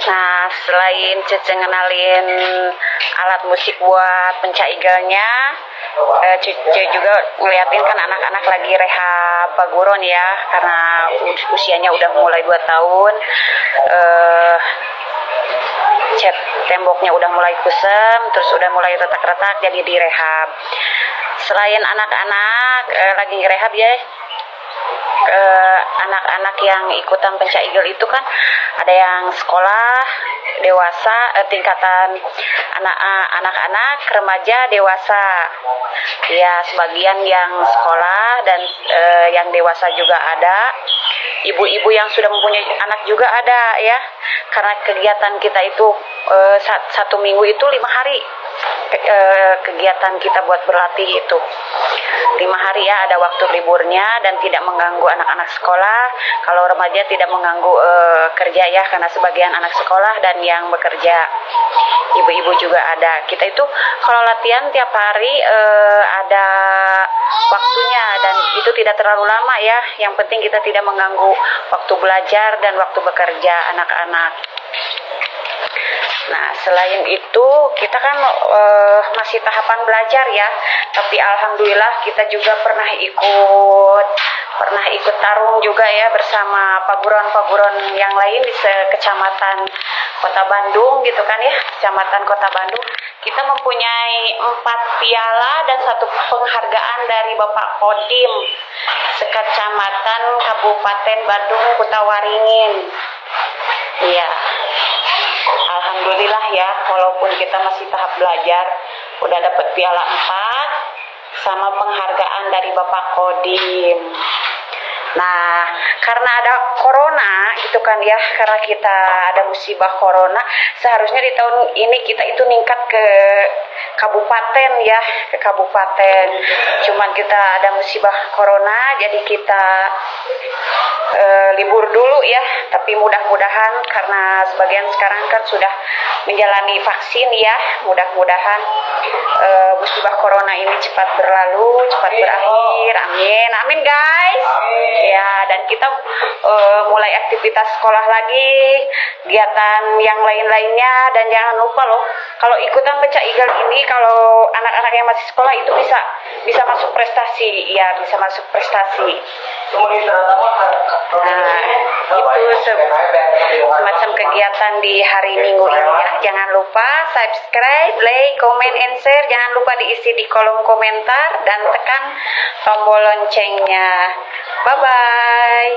Nah, selain Cece ngenalin alat musik buat pencaigalnya, Cece juga ngeliatin kan anak-anak lagi rehab paguron ya, karena usianya udah mulai 2 tahun. Cat temboknya udah mulai kusem, terus udah mulai retak-retak, jadi direhab. Selain anak-anak lagi ngerehab ya, anak-anak yang ikutan pencaigel itu kan ada yang sekolah, dewasa, tingkatan anak-anak, remaja, dewasa. Ya, sebagian yang sekolah dan yang dewasa juga ada. Ibu-ibu yang sudah mempunyai anak juga ada ya. Karena kegiatan kita itu 1 minggu itu 5 hari. Kegiatan kita buat berlatih itu 5 hari ya, ada waktu liburnya dan tidak mengganggu anak-anak sekolah. Kalau remaja tidak mengganggu kerja ya, karena sebagian anak sekolah dan yang bekerja. Ibu-ibu juga ada. Kita itu kalau latihan tiap hari ada waktunya dan itu tidak terlalu lama ya. Yang penting kita tidak mengganggu waktu belajar dan waktu bekerja anak-anak. Nah, selain itu kita kan masih tahapan belajar ya, tapi alhamdulillah kita juga pernah ikut tarung juga ya bersama paguron-paguron yang lain di kecamatan Kota Bandung gitu kan ya, kecamatan Kota Bandung. Kita mempunyai 4 piala dan 1 penghargaan dari Bapak Kodim sekecamatan Kabupaten Bandung Kutawaringin. Iya. Alhamdulillah ya, walaupun kita masih tahap belajar, udah dapat piala 4 sama penghargaan dari Bapak Kodim. Nah, karena ada corona gitu kan ya, karena kita ada musibah corona, seharusnya di tahun ini kita itu ningkat ke kabupaten ya, ke kabupaten. Cuman kita ada musibah corona, jadi kita libur dulu ya, tapi mudah-mudahan karena sebagian sekarang kan sudah menjalani vaksin ya, mudah-mudahan musibah corona ini cepat berlalu, cepat berakhir, amin, amin guys. Ya, dan kita mulai aktivitas sekolah lagi, kegiatan yang lain-lainnya, dan jangan lupa loh, kalau ikutan pencaigal ini, kalau anak-anak yang masih sekolah itu bisa masuk prestasi, ya bisa masuk prestasi. Nah, itu semacam kegiatan di hari Minggu ini ya. Jangan lupa subscribe, like, comment, and share. Jangan lupa diisi di kolom komentar dan tekan tombol loncengnya. Bye-bye.